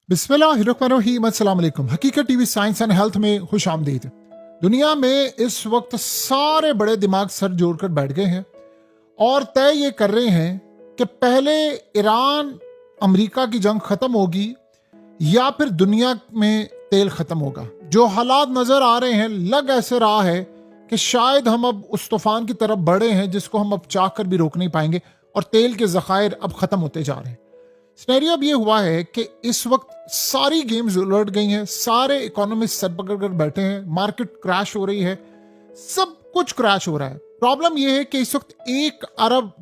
बिस्मिल्लाहिर्रहमानिर्रहीम। अस्सलाम वालेकुम। हकीकत टीवी साइंस एंड हेल्थ में खुश आमदीद। दुनिया में इस वक्त सारे बड़े दिमाग सर जोड़कर बैठ गए हैं और तय ये कर रहे हैं कि पहले ईरान अमेरिका की जंग खत्म होगी या फिर दुनिया में तेल खत्म होगा। जो हालात नजर आ रहे हैं, लग ऐसे रहा है कि शायद हम अब उस तूफान की तरफ बढ़े हैं जिसको हम अब चाह कर भी रोक नहीं पाएंगे और तेल के जखायर अब खत्म होते जा रहे हैं। सिनेरियो अब ये हुआ है कि इस वक्त सारी गेम्स उलट गई हैं, सारे इकोनॉमिस्ट सर पकड़ कर बैठे हैं, मार्केट क्रैश हो रही है, सब कुछ क्रैश हो रहा है। प्रॉब्लम यह है कि इस वक्त $1 अरब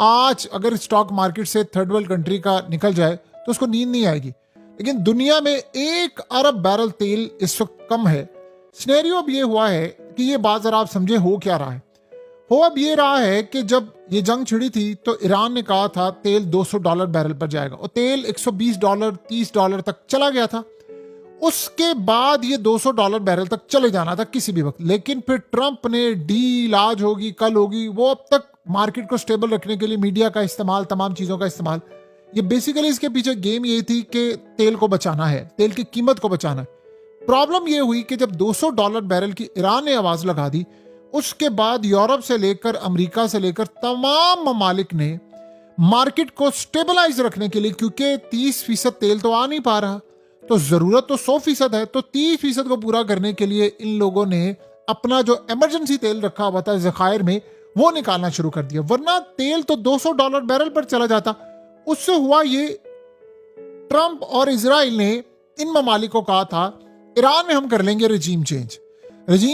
आज अगर स्टॉक मार्केट से थर्ड वर्ल्ड कंट्री का निकल जाए तो उसको नींद नहीं आएगी, लेकिन दुनिया में 1 अरब बैरल तेल इस वक्त कम है। सिनेरियो अब ये हुआ है कि ये बात जरा आप समझे हो क्या रहा है। हो अब ये रहा है कि जब ये जंग छिड़ी थी तो ईरान ने कहा था तेल $200 बैरल पर जाएगा और तेल $120 $30 तक चला गया था। उसके बाद ये $200 बैरल तक चले जाना था किसी भी वक्त, लेकिन फिर ट्रंप ने डील आज होगी कल होगी, वो अब तक मार्केट को स्टेबल रखने के लिए मीडिया का इस्तेमाल, तमाम चीजों का इस्तेमाल, ये बेसिकली इसके पीछे गेम ये थी कि तेल को बचाना है, तेल की कीमत को बचाना है। प्रॉब्लम ये हुई कि जब $200 बैरल की ईरान ने आवाज लगा दी, उसके बाद यूरोप से लेकर अमेरिका से लेकर तमाम ममालिक ने मार्केट को स्टेबलाइज रखने के लिए, क्योंकि 30% तेल तो आ नहीं पा रहा, तो जरूरत तो 100% है, तो 30% को पूरा करने के लिए इन लोगों ने अपना जो इमरजेंसी तेल रखा हुआ था जखायर में वो निकालना शुरू कर दिया। वरना तेल तो $200 बैरल पर चला जाता। उससे हुआ ये, ट्रंप और इजराइल ने इन ममालिक को कहा था ईरान में हम कर लेंगे रजीम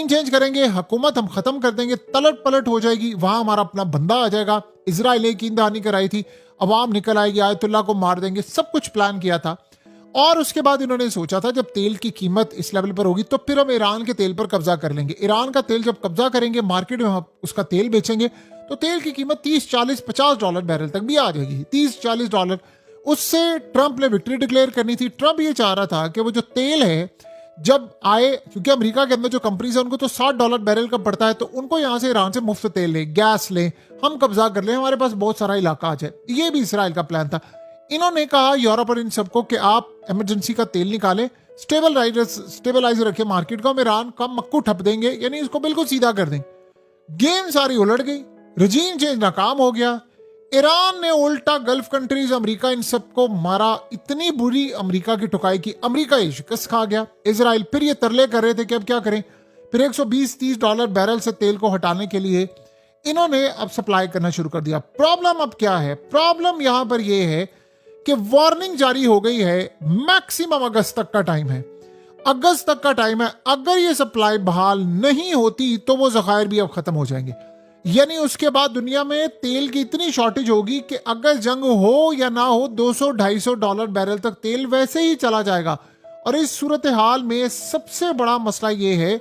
चेंज करेंगे, हुकूमत हम खत्म कर देंगे, तलट पलट हो जाएगी, वहां हमारा अपना बंदा आ जाएगा। इजराइल ने कीन दहानी कराई थी, अवाम निकल आएगी, आयतुल्लाह को मार देंगे, सब कुछ प्लान किया था। और उसके बाद इन्होंने सोचा था जब तेल की कीमत इस लेवल पर होगी तो फिर हम ईरान के तेल पर कब्जा कर लेंगे। ईरान का तेल जब कब्जा करेंगे, मार्केट में हम उसका तेल बेचेंगे तो तेल की कीमत $30-40-50 बैरल तक भी आ जाएगी, $30-40। उससे ट्रंप ने विक्ट्री डिक्लेयर करनी थी। ट्रंप ये चाह रहा था कि वो जो तेल है जब आए, क्योंकि अमेरिका के अंदर जो कंपनीज है उनको तो $60 बैरल का पड़ता है, तो उनको यहां से ईरान से मुफ्त तेल ले, गैस ले, हम कब्जा कर ले, हमारे पास बहुत सारा इलाका आ जाए। ये भी इसराइल का प्लान था। इन्होंने कहा यूरोप और इन सबको कि आप इमरजेंसी का तेल निकालें, स्टेबलाइज रखे मार्केट को, हम ईरान का मक्कू ठप देंगे, यानी इसको बिल्कुल सीधा कर देंगे। गेम सारी उलट गई, रजीम चेंज नाकाम हो गया। ईरान ने उल्टा गल्फ कंट्रीज, अमेरिका, इन सबको मारा। इतनी बुरी अमेरिका की ठुकाई की, अमेरिका ये शिकस्त खा गया। इजराइल फिर ये तरले कर रहे थे कि अब क्या करें, फिर $120-30 बैरल से तेल को हटाने के लिए इन्होंने अब सप्लाई करना शुरू कर दिया। प्रॉब्लम अब क्या है? प्रॉब्लम यहां पर यह है कि वार्निंग जारी हो गई है, मैक्सिमम अगस्त तक का टाइम है, अगस्त तक का टाइम है। अगर ये सप्लाई बहाल नहीं होती तो वो जखायर भी अब खत्म हो जाएंगे, यानी उसके बाद दुनिया में तेल की इतनी शॉर्टेज होगी कि अगर जंग हो या ना हो $200-250 बैरल तक तेल वैसे ही चला जाएगा। और इस सूरत हाल में सबसे बड़ा मसला ये है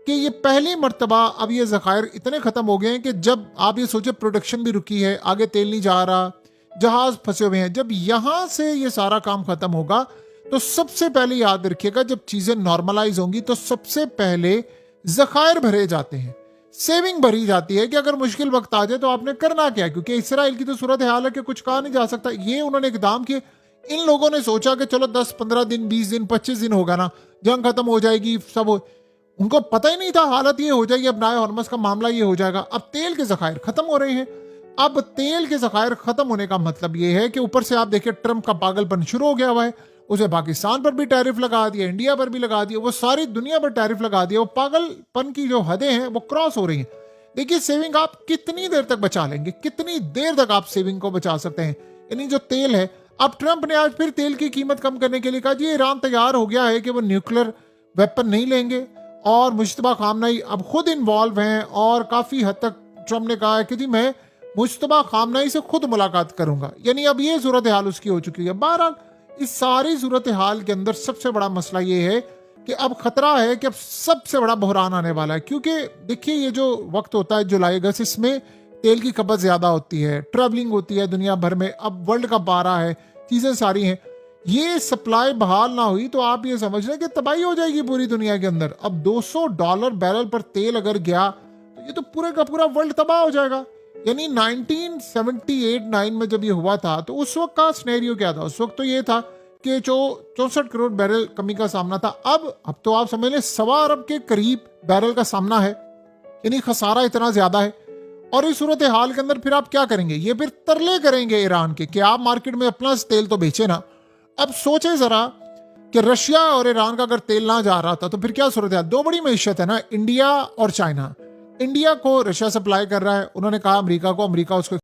कि ये पहली मर्तबा अब ये जखायर इतने खत्म हो गए हैं कि जब आप ये सोचे प्रोडक्शन भी रुकी है, आगे तेल नहीं जा रहा, जहाज फंसे हुए हैं, जब यहां से ये सारा काम खत्म होगा तो सबसे पहले याद रखिएगा जब चीजें नॉर्मलाइज होंगी तो सबसे पहले जखायर भरे जाते हैं, सेविंग भरी जाती है कि अगर मुश्किल वक्त आ जाए तो आपने करना क्या, क्योंकि इसराइल की तो सूरत हाल है कि कुछ कहा नहीं जा सकता। ये उन्होंने इकदाम किए। इन लोगों ने सोचा कि चलो 10-15 दिन 20 दिन 25 दिन होगा ना, जंग खत्म हो जाएगी, सब उनको पता ही नहीं था हालत ये हो जाएगी, अब नाए हॉर्मस का मामला ये हो जाएगा। अब तेल के जखायर खत्म हो रहे हैं। अब तेल के जखायर खत्म होने का मतलब ये है कि ऊपर से आप देखिए ट्रंप का पागलपन शुरू हो गया हुआ है। उसे पाकिस्तान पर भी टैरिफ लगा दिया, इंडिया पर भी लगा दिया, वो सारी दुनिया पर टैरिफ लगा दिया। वो पागलपन की जो हदें हैं वो क्रॉस हो रही हैं। देखिए सेविंग आप कितनी देर तक बचा लेंगे, कितनी देर तक आप सेविंग को बचा सकते हैं, यानी जो तेल है। अब ट्रंप ने आज फिर तेल की कीमत कम करने के लिए कहा जी ईरान तैयार हो गया है कि वो न्यूक्लियर वेपन नहीं लेंगे, और मुश्तबा खामनेई अब खुद इन्वॉल्व हैं और काफी हद तक ट्रंप ने कहा है कि जी मैं मुश्तबा खामनेई से खुद मुलाकात करूंगा, यानी अब ये सूरत हाल उसकी हो चुकी है। बहरहाल इस सारी सूरत हाल के अंदर सबसे बड़ा मसला ये है कि अब खतरा है कि अब सबसे बड़ा बहरान आने वाला है, क्योंकि देखिए ये जो वक्त होता है जुलाई अगस्त, इसमें तेल की खपत ज्यादा होती है, ट्रैवलिंग होती है दुनिया भर में, अब वर्ल्ड कप आ रहा है, चीजें सारी हैं। ये सप्लाई बहाल ना हुई तो आप ये समझ लें कि तबाही हो जाएगी पूरी दुनिया के अंदर। अब $200 बैरल पर तेल अगर गया तो ये तो पूरे का पूरा वर्ल्ड तबाह हो जाएगा। यानी 1978-9 में जब ये हुआ था तो उस वक्त का सिनेरियो क्या था? उस वक्त तो ये था के 64 करोड़ बैरल कमी का सामना था, अब तो आप समझ लें 1.25 अरब के करीब बैरल का सामना है, यानी खसारा इतना ज्यादा है। और इस सूरत हाल के अंदर फिर आप क्या करेंगे? ये फिर तरले करेंगे ईरान के कि आप मार्केट में अपना तेल तो बेचे ना। अब सोचे जरा कि रशिया और ईरान का अगर तेल ना जा रहा था तो फिर क्या सूरत है? दो बड़ी मैशियत है ना, इंडिया और चाइना। इंडिया को रशिया सप्लाई कर रहा है, उन्होंने कहा अमेरिका को, अमेरिका उसको